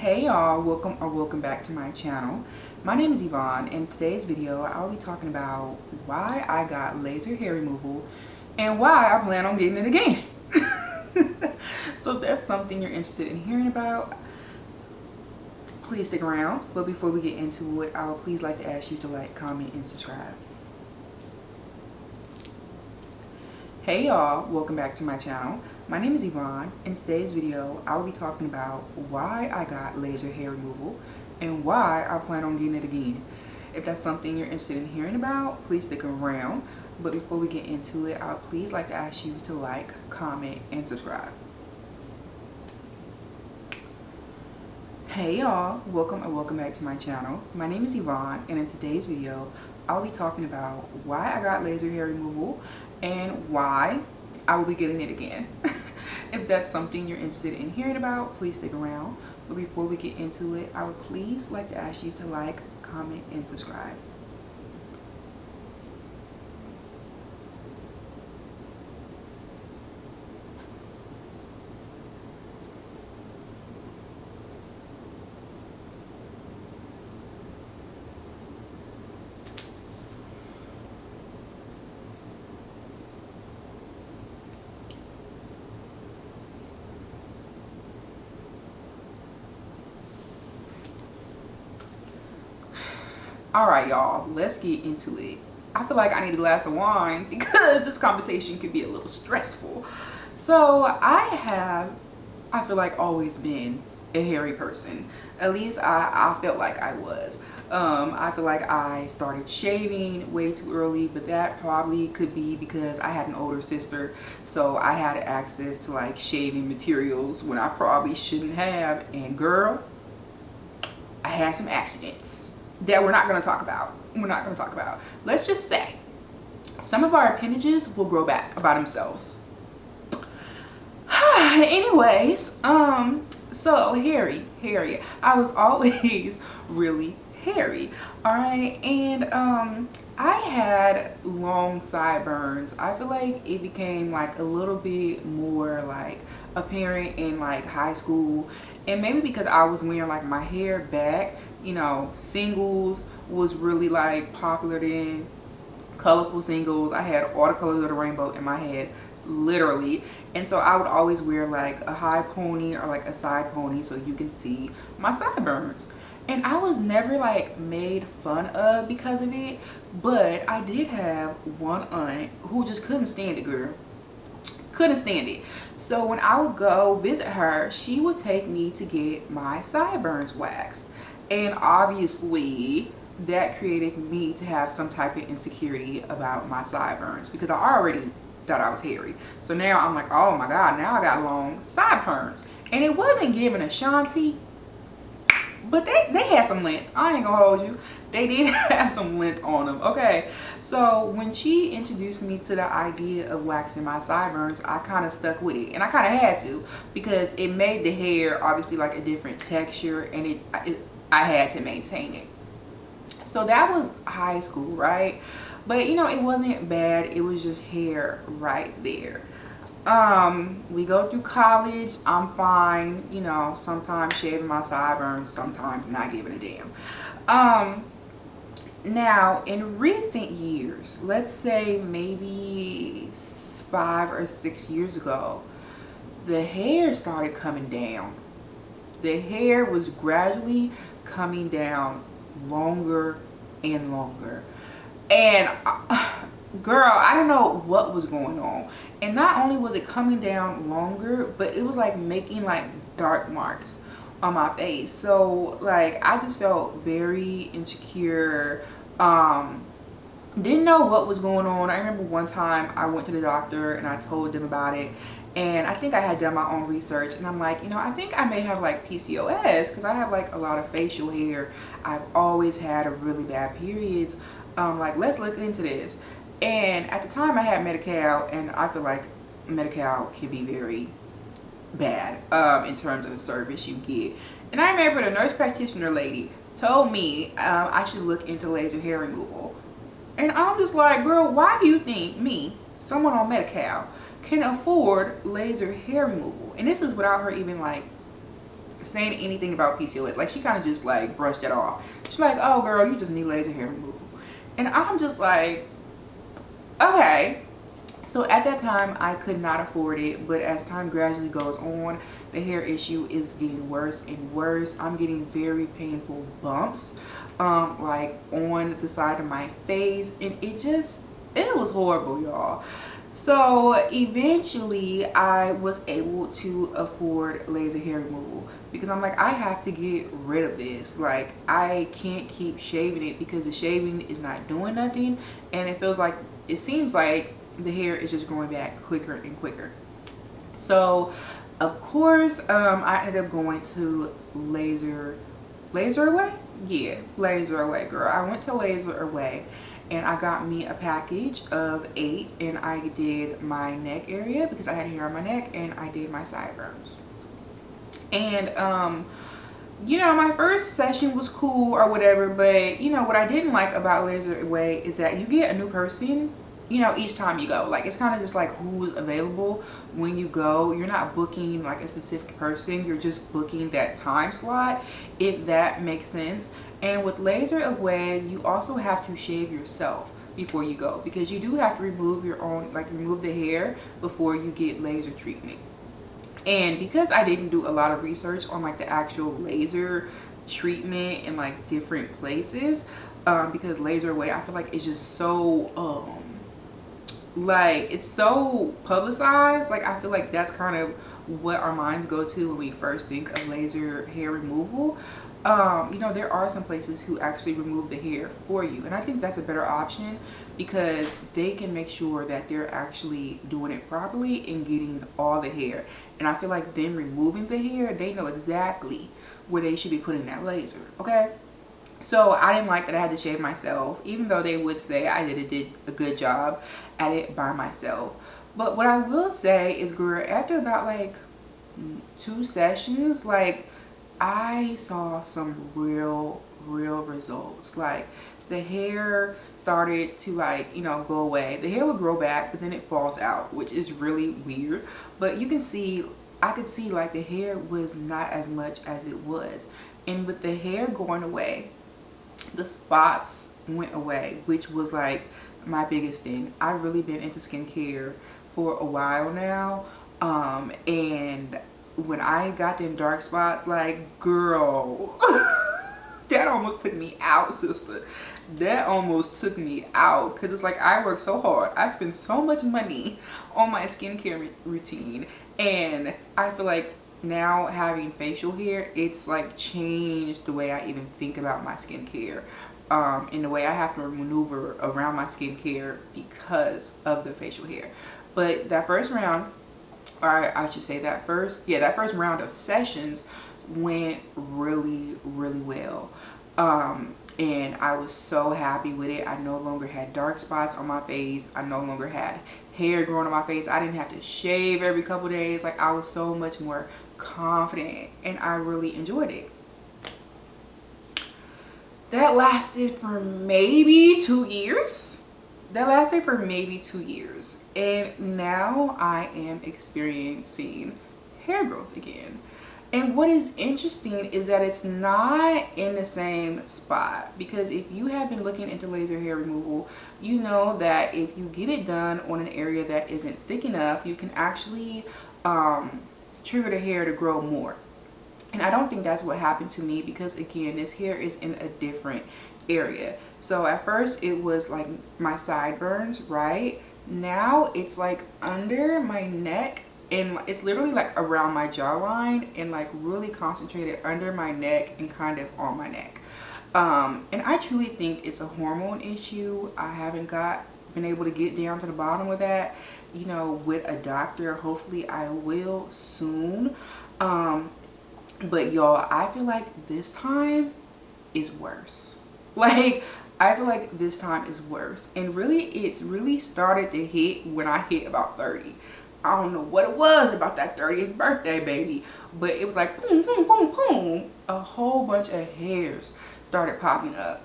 Hey y'all, welcome back to my channel. My name is Yvonne. In today's video I'll be talking about why I got laser hair removal and why I plan on getting it again. So if that's something you're interested in hearing about, please stick around. But before we get into it, I'll please like to ask you to like, comment, and subscribe. Hey y'all, welcome back to my channel. My name is Yvonne. In today's video, I will be talking about why I got laser hair removal and why I plan on getting it again. If that's something you're interested in hearing about, please stick around. But before we get into it, I'll please like to ask you to like, comment, and subscribe. Hey y'all, welcome back to my channel. My name is Yvonne, and in today's video, I'll be talking about why I got laser hair removal and why I will be getting it again. If that's something you're interested in hearing about, please stick around. But before we get into it, I would please like to ask you to like, comment, and subscribe. All right, y'all, let's get into it. I feel like I need a glass of wine because this conversation could be a little stressful. So I feel like always been a hairy person. At least I felt like I was. I feel like I started shaving way too early, but that probably could be because I had an older sister, so I had access to like shaving materials when I probably shouldn't have. And girl, I had some accidents that we're not going to talk about. Let's just say some of our appendages will grow back by themselves. Anyways, so hairy. I was always really hairy. All right, and I had long sideburns. I feel like it became like a little bit more like apparent in like high school, and maybe because I was wearing like my hair back. You know, singles was really like popular then. Colorful singles. I had all the colors of the rainbow in my head, literally. And so I would always wear like a high pony or like a side pony so you can see my sideburns. And I was never like made fun of because of it, but I did have one aunt who just couldn't stand it, girl. Couldn't stand it. So when I would go visit her, she would take me to get my sideburns waxed. And obviously that created me to have some type of insecurity about my sideburns because I already thought I was hairy. So now I'm like, oh my god, now I got long sideburns. And it wasn't giving Ashanti, but they had some length. I ain't gonna hold you. They did have some length on them. Okay, so when she introduced me to the idea of waxing my sideburns, I kind of stuck with it, and I kind of had to because it made the hair obviously like a different texture, and I had to maintain it. So that was high school, right? But you know, it wasn't bad. It was just hair right there. We go through college. I'm fine, you know, sometimes shaving my sideburns, sometimes not giving a damn. Now in recent years, let's say maybe 5 or 6 years ago, the hair started coming down. The hair was gradually coming down longer and longer. And girl, I don't know what was going on. And not only was it coming down longer, but it was like making like dark marks on my face. So like I just felt very insecure. Didn't know what was going on. I remember one time I went to the doctor and I told them about it. And I think I had done my own research, and I'm like, you know, I think I may have like PCOS because I have like a lot of facial hair. I've always had a really bad periods. Like, let's look into this. And at the time I had Medi-Cal, and I feel like Medi-Cal can be very bad in terms of the service you get. And I remember the nurse practitioner lady told me I should look into laser hair removal. And I'm just like, girl, why do you think me, someone on Medi-Cal, can afford laser hair removal? And this is without her even like saying anything about PCOS. Like, she kind of just like brushed it off. She's like, oh girl, you just need laser hair removal. And I'm just like, okay. So at that time, I could not afford it, but as time gradually goes on, the hair issue is getting worse and worse. I'm getting very painful bumps, like on the side of my face, and it was horrible, y'all. So eventually, I was able to afford laser hair removal because I'm like, I have to get rid of this. Like, I can't keep shaving it because the shaving is not doing nothing, and it seems like the hair is just growing back quicker and quicker. So of course, I ended up going to Laser Away. Yeah, Laser Away, girl. I went to Laser Away and I got me a package of 8, and I did my neck area because I had hair on my neck, and I did my sideburns. And you know, my first session was cool or whatever, but you know what I didn't like about Laser Away is that you get a new person, you know, each time you go. Like, it's kind of just like who's available when you go. You're not booking like a specific person, you're just booking that time slot, if that makes sense. And with Laser Away, you also have to shave yourself before you go, because you do have to remove your own, like remove the hair before you get laser treatment. And because I didn't do a lot of research on like the actual laser treatment in like different places, because Laser Away, I feel like it's just so like, it's so publicized. Like, I feel like that's kind of what our minds go to when we first think of laser hair removal. You know, there are some places who actually remove the hair for you, and I think that's a better option because they can make sure that they're actually doing it properly and getting all the hair. And I feel like them removing the hair, they know exactly where they should be putting that laser. Okay, so I didn't like that I had to shave myself, even though they would say I did a good job at it by myself. But what I will say is, girl, after about like 2 sessions, like, I saw some real results. Like, the hair started to, like, you know, go away. The hair would grow back, but then it falls out, which is really weird. But you can see, I could see like the hair was not as much as it was. And with the hair going away, the spots went away, which was like my biggest thing. I've really been into skincare for a while now, and when I got them dark spots, like, girl, that almost took me out, sister. That almost took me out, because it's like I work so hard, I spend so much money on my skincare routine, and I feel like now having facial hair, it's like changed the way I even think about my skincare, and the way I have to maneuver around my skincare because of the facial hair. But that first round, or I should say that first round of sessions went really well, and I was so happy with it. I no longer had dark spots on my face, I no longer had hair growing on my face, I didn't have to shave every couple days. Like, I was so much more confident, and I really enjoyed it. That lasted for maybe 2 years. And now I am experiencing hair growth again. And what is interesting is that it's not in the same spot, because if you have been looking into laser hair removal, you know that if you get it done on an area that isn't thick enough, you can actually trigger the hair to grow more. And I don't think that's what happened to me, because again, this hair is in a different area. So at first it was like my sideburns, right? Now it's like under my neck, and it's literally like around my jawline, and like really concentrated under my neck and kind of on my neck. And I truly think it's a hormone issue. I haven't been able to get down to the bottom of that, you know, with a doctor. Hopefully I will soon. But y'all, I feel like this time is worse. Like, I feel like this time is worse. And really, it's really started to hit when I hit about 30. I don't know what it was about that 30th birthday, baby, but it was like boom, boom, boom, boom. A whole bunch of hairs started popping up.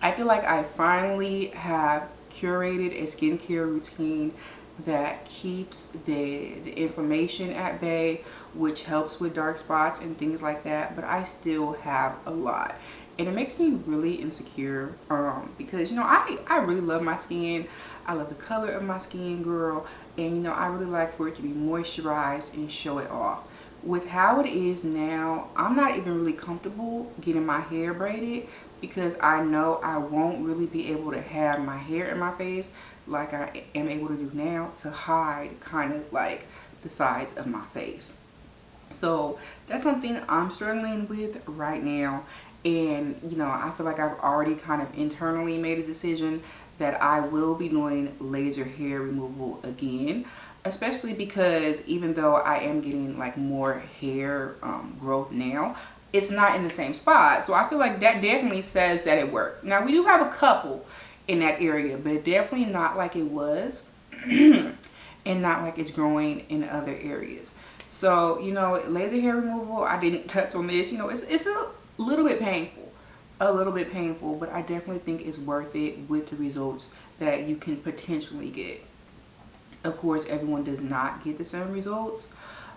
I feel like I finally have curated a skincare routine that keeps the inflammation at bay which helps with dark spots and things like that, but I still have a lot. And it makes me really insecure because, you know, I really love my skin. I love the color of my skin, girl. And, you know, I really like for it to be moisturized and show it off. With how it is now, I'm not even really comfortable getting my hair braided because I know I won't really be able to have my hair in my face like I am able to do now to hide kind of like the sides of my face. So that's something I'm struggling with right now. And, you know, I feel like I've already kind of internally made a decision that I will be doing laser hair removal again, especially because even though I am getting like more hair growth now, it's not in the same spot. So I feel like that definitely says that it worked. Now we do have a couple in that area, but definitely not like it was and not like it's growing in other areas. So, you know, laser hair removal, I didn't touch on this. You know, it's a little bit painful. A little bit painful, but I definitely think it's worth it with the results that you can potentially get. Of course, everyone does not get the same results.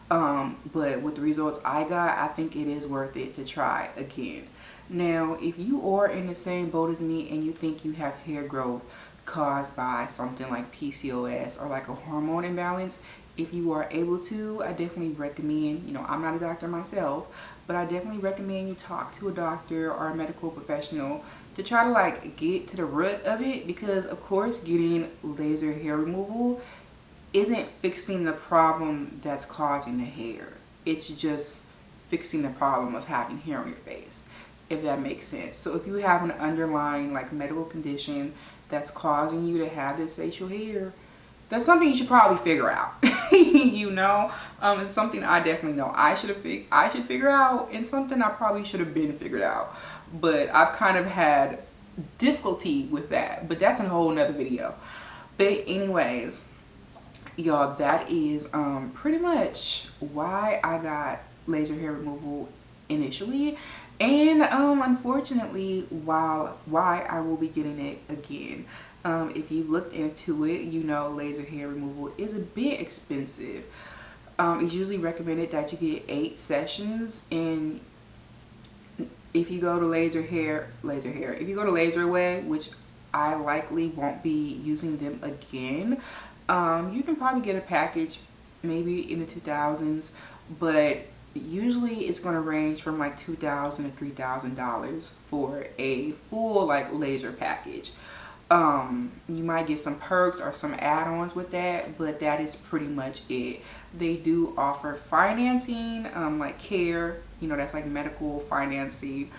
But with the results I got, I think it is worth it to try again. Now, if you are in the same boat as me and you think you have hair growth caused by something like PCOS or like a hormone imbalance, if you are able to, I definitely recommend, you know, I'm not a doctor myself, but I definitely recommend you talk to a doctor or a medical professional to try to like get to the root of it, because of course getting laser hair removal isn't fixing the problem that's causing the hair. It's just fixing the problem of having hair on your face, if that makes sense. So if you have an underlying like medical condition that's causing you to have this facial hair, that's something you should probably figure out. You know, it's something I definitely know I should figure out, and something I probably should have been figured out. But I've kind of had difficulty with that. But that's a whole nother video. But anyways, y'all, that is pretty much why I got laser hair removal initially, and unfortunately why I will be getting it again. If you looked into it, you know laser hair removal is a bit expensive. It's usually recommended that you get 8 sessions, and if you go to if you go to Laser Away, which I likely won't be using them again, you can probably get a package maybe in the 2000s, but usually it's going to range from like $2,000 to $3,000 for a full like laser package. You might get some perks or some add-ons with that, but that is pretty much it. They do offer financing, like care, you know, that's like medical financing.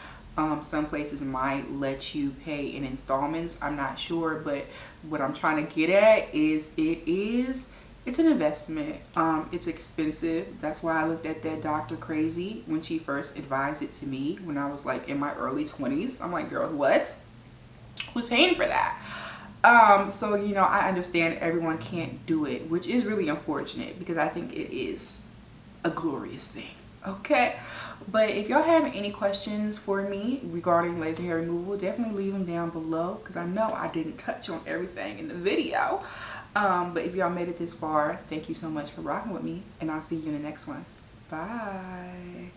Some places might let you pay in installments. I'm not sure, but what I'm trying to get at is it's an investment. It's expensive. That's why I looked at that doctor crazy when she first advised it to me when I was like in my early 20s. I'm like, girl, what? Who's paying for that? So, you know, I understand everyone can't do it, which is really unfortunate because I think it is a glorious thing. Okay, but if y'all have any questions for me regarding laser hair removal, definitely leave them down below because I know I didn't touch on everything in the video. But if y'all made it this far, thank you so much for rocking with me, and I'll see you in the next one. Bye.